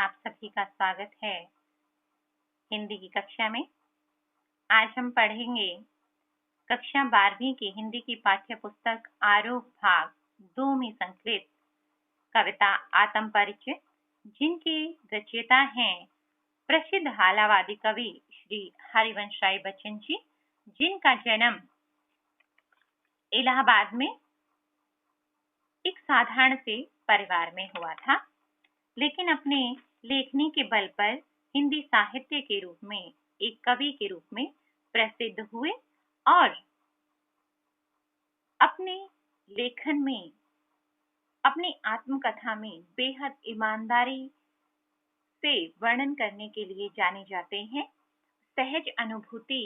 आप सभी का स्वागत है हिंदी की कक्षा में। आज हम पढ़ेंगे कक्षा 12वीं की हिंदी की पाठ्य पुस्तक आरोह भाग 2 में संकलित कविता आत्म परिचय, जिनके रचयिता हैं प्रसिद्ध हालावादी कवि श्री हरिवंश राय बच्चन जी, जिनका जन्म इलाहाबाद में एक साधारण से परिवार में हुआ था, लेकिन अपने लेखनी के बल पर हिंदी साहित्य के रूप में एक कवि के रूप में प्रसिद्ध हुए और अपने लेखन में, अपनी आत्मकथा में बेहद ईमानदारी से वर्णन करने के लिए जाने जाते हैं। सहज अनुभूति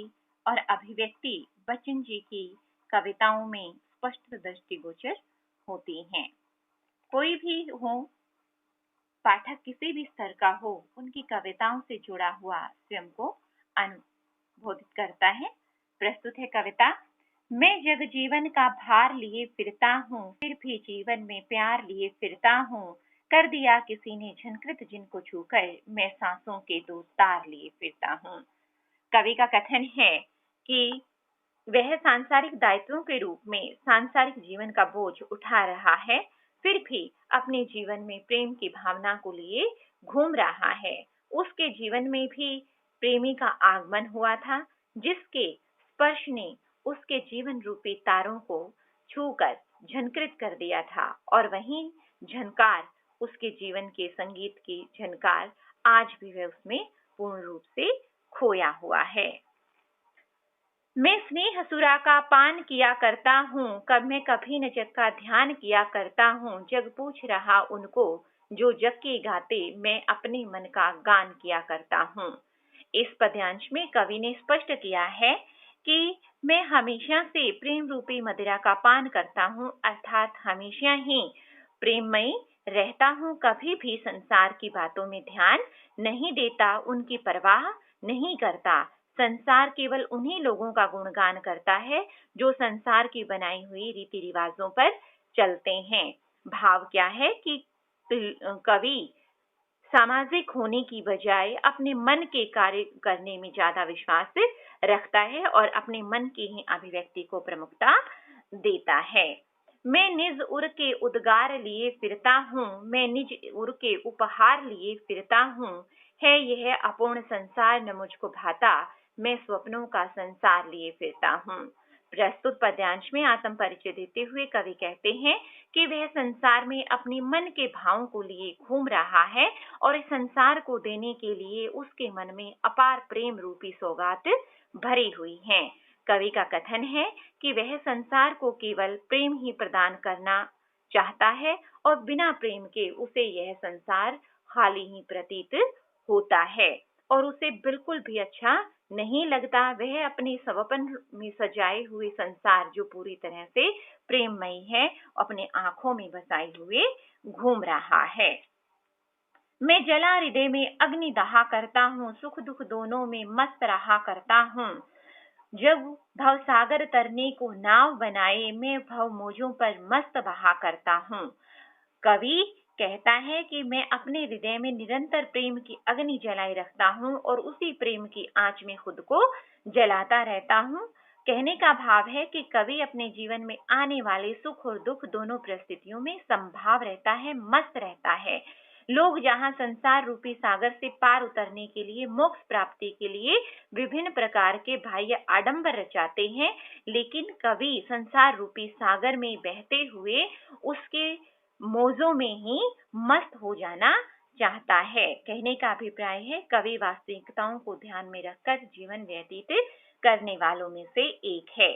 और अभिव्यक्ति बच्चन जी की कविताओं में स्पष्ट दृष्टिगोचर होती हैं। कोई भी हो, पाठक किसी भी स्तर का हो, उनकी कविताओं से जुड़ा हुआ स्वयं को अनुभूत करता है। प्रस्तुत है कविता। मैं जग जीवन का भार लिए फिरता हूँ, फिर भी जीवन में प्यार लिए फिरता हूँ। कर दिया किसी ने झनकृत जिनको छूकर, मैं सांसों के 2 तार लिए फिरता हूँ। कवि का कथन है कि वह सांसारिक दायित्वों के रूप में सांसारिक जीवन का बोझ उठा रहा है, फिर भी अपने जीवन में प्रेम की भावना को लिए घूम रहा है। उसके जीवन में भी प्रेमी का आगमन हुआ था, जिसके स्पर्श ने उसके जीवन रूपी तारों को छूकर झनकृत कर दिया था, और वही झनकार, उसके जीवन के संगीत की झनकार, आज भी वह उसमें पूर्ण रूप से खोया हुआ है। मैं स्नेह सुरा का पान किया करता हूँ, मैं कभी न जग का ध्यान किया करता हूँ। जग पूछ रहा उनको जो जग के गाते, मैं अपने मन का गान किया करता हूँ। इस पद्यांश में कवि ने स्पष्ट किया है कि मैं हमेशा से प्रेम रूपी मदिरा का पान करता हूँ, अर्थात हमेशा ही प्रेममयी रहता हूँ। कभी भी संसार की बातों में ध्यान नहीं देता, उनकी परवाह नहीं करता। संसार केवल उन्हीं लोगों का गुणगान करता है जो संसार की बनाई हुई रीति रिवाजों पर चलते हैं। भाव क्या है कि कवि सामाजिक होने की बजाय अपने मन के कार्य करने में ज्यादा विश्वास रखता है और अपने मन की ही अभिव्यक्ति को प्रमुखता देता है। मैं निज उर के उद्गार लिए फिरता हूँ, मैं निज उर के उपहार लिए फिरता हूँ। है यह अपूर्ण संसार न मुझको भाता, मैं स्वप्नों का संसार लिए फिरता हूँ। प्रस्तुत पद्यांश में आत्म परिचय देते हुए कवि कहते हैं कि वह संसार में अपने मन के भावों को लिए घूम रहा है और इस संसार को देने के लिए उसके मन में अपार प्रेम रूपी सौगात भरी हुई है। कवि का कथन है कि वह संसार को केवल प्रेम ही प्रदान करना चाहता है और बिना प्रेम के उसे यह संसार खाली ही प्रतीत होता है और उसे बिल्कुल भी अच्छा नहीं लगता। वह अपने स्वप्न में सजाए हुए संसार, जो पूरी तरह से प्रेममयी है, अपने आंखों में बसाए हुए घूम रहा है। मैं जला हृदय में अग्नि दहा करता हूँ, सुख दुख दोनों में मस्त रहा करता हूँ। जब भव सागर तरने को नाव बनाए, मैं भव मौजों पर मस्त बहा करता हूँ। कवि कहता है कि मैं अपने हृदय में निरंतर प्रेम की अग्नि जलाए रखता हूँ और उसी प्रेम की आंच में खुद को जलाता रहता हूँ। कहने का भाव है कि कवि अपने जीवन में आने वाले सुख और दुख दोनों परिस्थितियों में संभाव रहता है, मस्त रहता है। लोग जहाँ संसार रूपी सागर से पार उतरने के लिए, मोक्ष प्राप्ति के लिए विभिन्न प्रकार के बाह्य आडंबर रचाते हैं, लेकिन कवि संसार रूपी सागर में बहते हुए उसके मौजों में ही मस्त हो जाना चाहता है। कहने का अभिप्राय है कवि वास्तविकताओं को ध्यान में रखकर जीवन व्यतीत करने वालों में से एक है।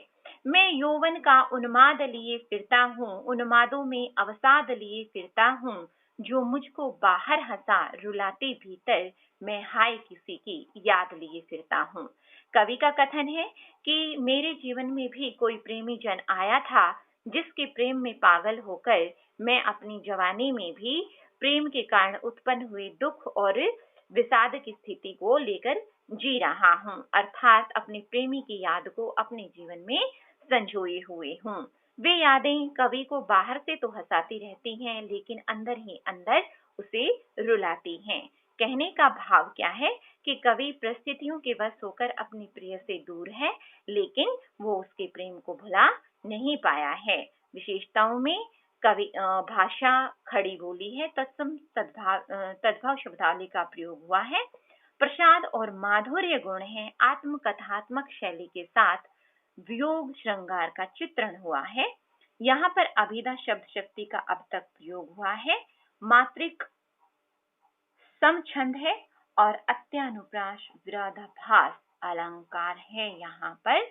मैं यौवन का उन्माद लिए फिरता हूँ, उन्मादों में अवसाद लिए फिरता हूँ। जो मुझको बाहर हंसा, रुलाते भीतर, मैं हाय किसी की याद लिए फिरता हूँ। कवि का कथन है कि मेरे जीवन में भी कोई प्रेमी जन आया था, जिसके प्रेम में पागल होकर मैं अपनी जवानी में भी प्रेम के कारण उत्पन्न हुए दुख और विषाद की स्थिति को लेकर जी रहा हूँ, अर्थात अपने प्रेमी की याद को अपने जीवन में संजोए हुए हूँ। वे यादें कवि को बाहर से तो हंसाती रहती हैं, लेकिन अंदर ही अंदर उसे रुलाती हैं। कहने का भाव क्या है कि कवि परिस्थितियों के वश होकर अपनी प्रिय से दूर है, लेकिन वो उसके प्रेम को भुला नहीं पाया है। विशेषताओं में कवि भाषा खड़ी बोली है, तत्सम तद्भव शब्दावली का प्रयोग हुआ है, प्रसाद और माधुर्य गुण है, आत्मकथात्मक शैली के साथ वियोग श्रृंगार का चित्रण हुआ है। यहाँ पर अभिधा शब्द शक्ति का अब तक प्रयोग हुआ है, मात्रिक समछंद है और अत्यानुप्रास विरोधाभास अलंकार है यहाँ पर,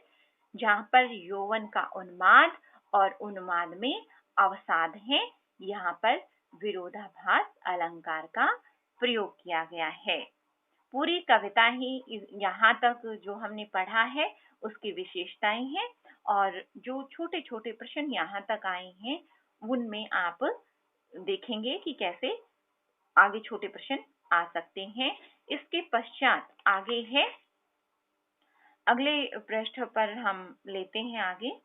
जहाँ पर यौवन का उन्माद और उन्माद में अवसाद है, यहाँ पर विरोधाभास अलंकार का प्रयोग किया गया है। पूरी कविता ही यहाँ तक जो हमने पढ़ा है उसकी विशेषताएं हैं, और जो छोटे छोटे प्रश्न यहाँ तक आए हैं उनमें आप देखेंगे कि कैसे आगे छोटे प्रश्न आ सकते हैं। इसके पश्चात आगे है, अगले पृष्ठ पर हम लेते हैं आगे।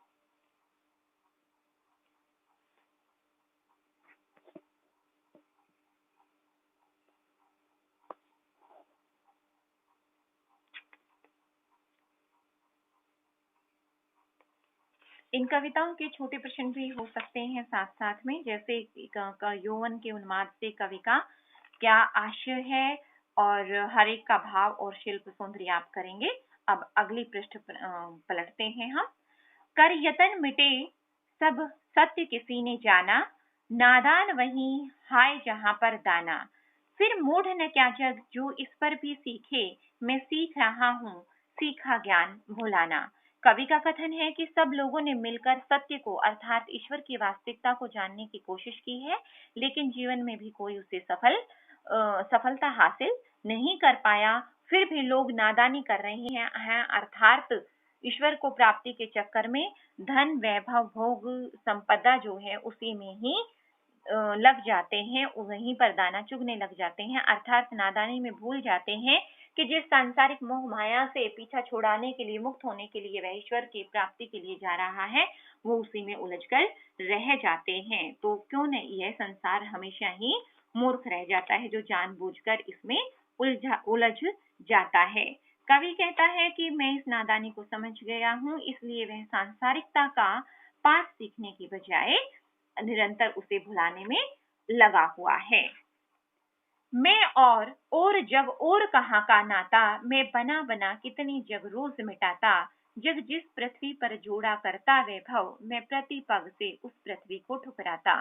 इन कविताओं के छोटे प्रश्न भी हो सकते हैं साथ साथ में, जैसे यौवन के उन्माद से कवि का क्या आशय है, और हर एक का भाव और शिल्प सौंदर्य आप करेंगे। अब अगली पृष्ठ पलटते हैं हम। कर यतन मिटे सब सत्य किसी ने जाना, नादान वही हाय जहां पर दाना, फिर मूढ़ न क्या जग जो इस पर भी सीखे, मैं सीख रहा हूँ सीखा ज्ञान भुलाना। कवि का कथन है कि सब लोगों ने मिलकर सत्य को अर्थात ईश्वर की वास्तविकता को जानने की कोशिश की है, लेकिन जीवन में भी कोई उसे सफलता हासिल नहीं कर पाया। फिर भी लोग नादानी कर रहे हैं अर्थात ईश्वर को प्राप्ति के चक्कर में धन वैभव भोग संपदा जो है उसी में ही लग जाते हैं, वहीं पर दाना चुगने लग जाते हैं, अर्थात नादानी में भूल जाते हैं कि जिस सांसारिक मोह माया से पीछा छुड़ाने के लिए, मुक्त होने के लिए वह ईश्वर की प्राप्ति के लिए जा रहा है, वो उसी में उलझकर रह जाते हैं। तो क्यों नहीं, यह संसार हमेशा ही मूर्ख रह जाता है जो जानबूझकर इसमें उलझ जाता है। कवि कहता है कि मैं इस नादानी को समझ गया हूँ, इसलिए वह सांसारिकता का पाठ सीखने की बजाय निरंतर उसे भुलाने में लगा हुआ है। मैं और जग और कहाँ का नाता, मैं बना बना कितनी जग रोज मिटाता, जग जिस पृथ्वी पर जोड़ा करता वैभव, मैं प्रति पग से उस पृथ्वी को ठुकराता।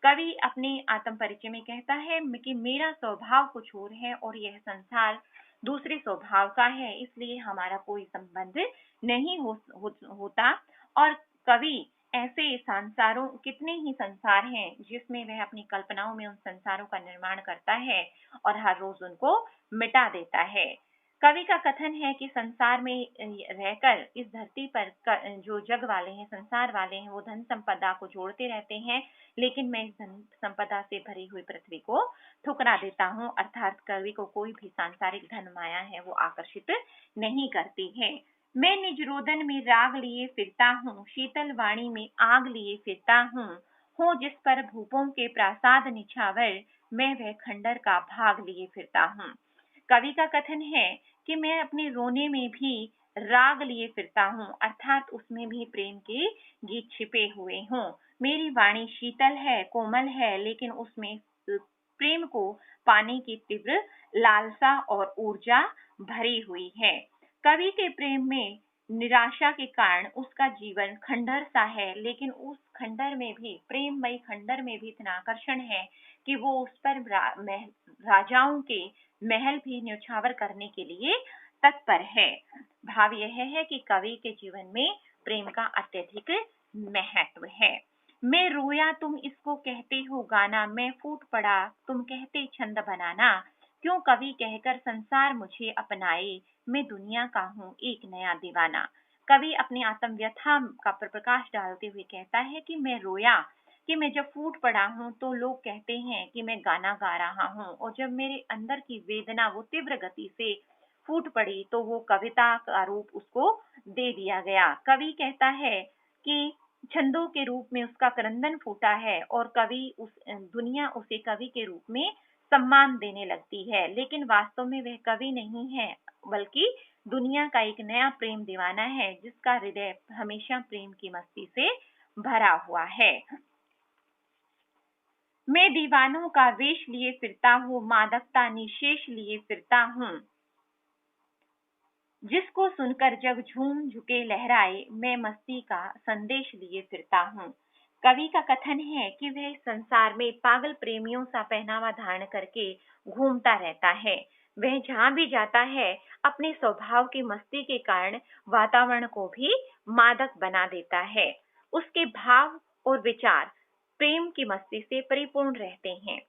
कवि अपने आत्म परिचय में कहता है कि मेरा स्वभाव कुछ और है और यह संसार दूसरे स्वभाव का है, इसलिए हमारा कोई संबंध नहीं होता। और कवि ऐसे संसारों, कितने ही संसार हैं जिसमें वह अपनी कल्पनाओं में उन संसारों का निर्माण करता है और हर रोज उनको मिटा देता है। कवि का कथन है कि संसार में रहकर इस धरती पर जो जग वाले हैं, संसार वाले हैं, वो धन संपदा को जोड़ते रहते हैं, लेकिन मैं इस धन संपदा से भरी हुई पृथ्वी को ठुकरा देता हूँ, अर्थात कवि को कोई भी सांसारिक धन माया है वो आकर्षित नहीं करती है। मैं निज रोदन में राग लिए फिरता हूँ, शीतल वाणी में आग लिए फिरता हूँ, हो जिस पर भूपों के प्रासाद निछावर, मैं वह खंडर का भाग लिए फिरता हूँ। कवि का कथन है कि मैं अपने रोने में भी राग लिए फिरता हूँ, अर्थात उसमें भी प्रेम के गीत छिपे हुए हों। मेरी वाणी शीतल है, कोमल है, लेकिन उसमें प्रेम को पाने की तीव्र लालसा और ऊर्जा भरी हुई है। कवि के प्रेम में निराशा के कारण उसका जीवन खंडर सा है, लेकिन उस खंडर में भी, प्रेममयी खंडर में भी इतना आकर्षण है कि वो उस पर राजाओं के महल भी न्यौछावर करने के लिए तत्पर है। भाव यह है कि कवि के जीवन में प्रेम का अत्यधिक महत्व है। मैं रोया तुम इसको कहते हो गाना, मैं फूट पड़ा तुम कहते छंद बनाना, क्यों कवि कहकर संसार मुझे अपनाए, मैं दुनिया का हूँ एक नया दीवाना। कवि अपनी आत्म व्यथा का प्रकाश डालते हुए कहता है कि मैं रोया, कि मैं जब फूट पड़ा हूँ तो लोग कहते हैं कि मैं गाना गा रहा हूँ, और जब मेरे अंदर की वेदना वो तीव्र गति से फूट पड़ी तो वो कविता का रूप उसको दे दिया गया। कवि कहता है कि छंदों के रूप में उसका क्रंदन फूटा है और कवि दुनिया उसे कवि के रूप में सम्मान देने लगती है, लेकिन वास्तव में वह कवि नहीं है, बल्कि दुनिया का एक नया प्रेम दीवाना है, जिसका हृदय हमेशा प्रेम की मस्ती से भरा हुआ है। मैं दीवानों का वेश लिए फिरता हूँ, मादकता निशेष लिए फिरता हूँ, जिसको सुनकर जग झूम झुके लहराए, मैं मस्ती का संदेश लिए फिरता हूँ। कवि का कथन है कि वह संसार में पागल प्रेमियों सा पहनावा धारण करके घूमता रहता है। वह जहां भी जाता है, अपने स्वभाव की मस्ती के कारण वातावरण को भी मादक बना देता है। उसके भाव और विचार प्रेम की मस्ती से परिपूर्ण रहते हैं।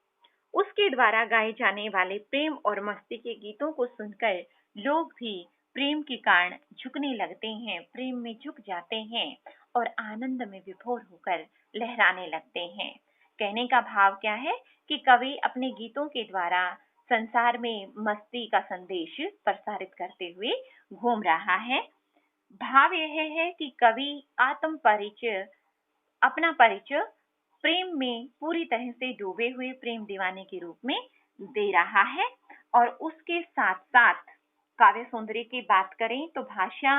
उसके द्वारा गाए जाने वाले प्रेम और मस्ती के गीतों को सुनकर लोग भी प्रेम के कारण झुकने लगते हैं, प्रेम में झुक जाते हैं और आनंद में विभोर होकर लहराने लगते हैं। कहने का भाव क्या है कि कवि अपने गीतों के द्वारा संसार में मस्ती का संदेश प्रसारित करते हुए घूम रहा है। भाव यह है कि कवि आत्म परिचय, अपना परिचय प्रेम में पूरी तरह से डूबे हुए प्रेम दीवाने के रूप में दे रहा है। और उसके साथ साथ काव्य सौंदर्य की बात करें तो भाषा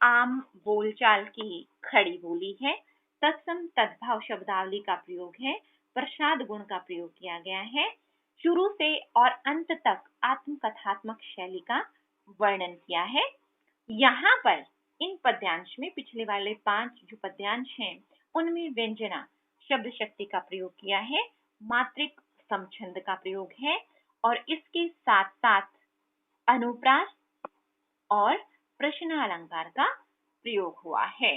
आम बोलचाल की खड़ी बोली है, तत्सम तद्भाव शब्दावली का प्रयोग है, प्रसाद गुण का प्रयोग किया गया है, शुरू से और अंत तक आत्मकथात्मक शैली का वर्णन किया है। यहाँ पर इन पद्यांश में पिछले वाले 5 जो पद्यांश हैं, उनमें व्यंजना शब्द शक्ति का प्रयोग किया है, मात्रिक समछंद का प्रयोग है और इसके साथ साथ अनुप्रास और प्रश्नालंकार का प्रयोग हुआ है।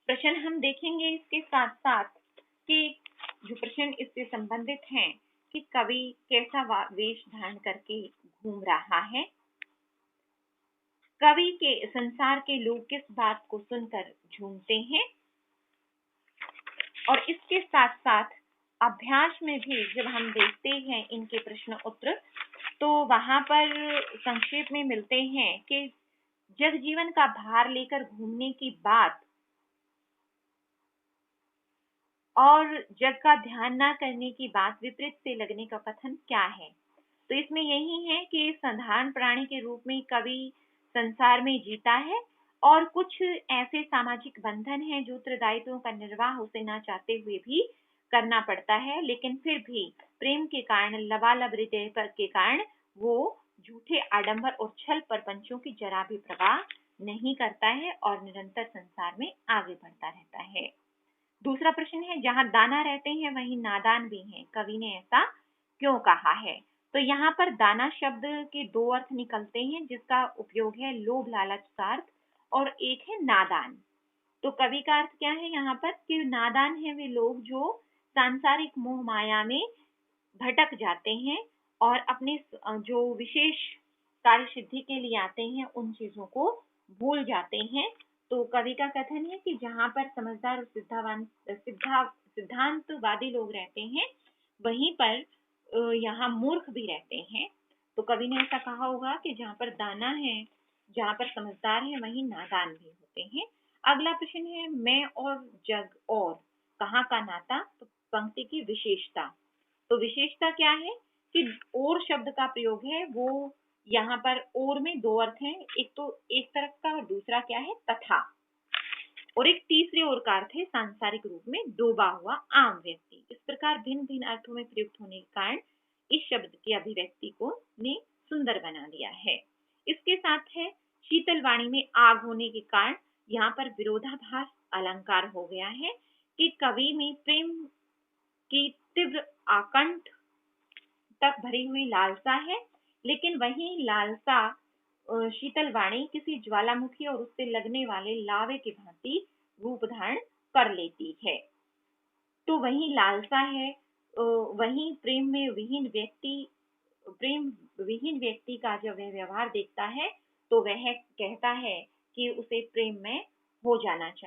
प्रश्न हम देखेंगे इसके साथ साथ कि जो प्रश्न इससे संबंधित हैं कि कवि कैसा वेश धारण करके घूम रहा है, कवि के संसार के लोग किस बात को सुनकर झूमते हैं, और इसके साथ साथ अभ्यास में भी जब हम देखते हैं इनके प्रश्न उत्तर, तो वहां पर संक्षेप में मिलते हैं कि जग जीवन का भार लेकर घूमने की बात और जग का ध्यान ना करने की बात विपरीत से लगने का कथन क्या है। तो इसमें यही है कि साधारण प्राणी के रूप में कवि संसार में जीता है और कुछ ऐसे सामाजिक बंधन हैं जो उत्तरदायित्वों का निर्वाह उसे ना चाहते हुए भी करना पड़ता है, लेकिन फिर भी प्रेम के कारण, लबालब हृदय के कारण वो झूठे आडंबर और छल प्रपंचों की जरा भी प्रवाह नहीं करता है और निरंतर संसार में आगे बढ़ता रहता है। दूसरा प्रश्न है, जहां दाना रहते हैं वहीं नादान भी हैं, कवि ने ऐसा क्यों कहा है। तो यहाँ पर दाना शब्द के 2 अर्थ निकलते हैं, जिसका उपयोग है लोभ लालच का अर्थ और एक है नादान। तो कवि का अर्थ क्या है यहाँ पर कि नादान है वे लोग जो सांसारिक मोह माया में भटक जाते हैं और अपने जो विशेष कार्य सिद्धि के लिए आते हैं उन चीजों को भूल जाते हैं। तो कवि का कथन है कि जहां पर समझदार और सिद्धांतवादी लोग रहते हैं, वहीं पर यहाँ मूर्ख भी रहते हैं। तो कवि ने ऐसा कहा होगा कि जहाँ पर दाना है, जहाँ पर समझदार है, वहीं नादान भी होते हैं। अगला प्रश्न है, मैं और जग और कहाँ का नाता। तो पंक्ति की विशेषता, तो विशेषता क्या है कि और शब्द का प्रयोग है, वो यहाँ पर और में 2 अर्थ हैं, एक तो एक तरफ का और दूसरा क्या है तथा, और एक तीसरे और का अर्थ है सांसारिक रूप में डूबा हुआ आम व्यक्ति। इस प्रकार भिन्न भिन्न अर्थों में प्रयुक्त होने के कारण इस शब्द की अभिव्यक्ति को ने सुंदर बना दिया है। इसके साथ है शीतल वाणी में आग होने के कारण यहाँ पर विरोधाभास अलंकार हो गया है कि कवि में प्रेम की तीव्र आकंठ तक भरी हुई लालसा है, लेकिन वही लालसा शीतल वाणी किसी ज्वालामुखी और उससे लगने वाले लावे की भांति रूप धारण कर लेती है। तो वही लालसा है, वही प्रेम विहीन व्यक्ति का जब वह व्यवहार देखता है तो वह कहता है कि उसे प्रेम में हो जाना चाहिए।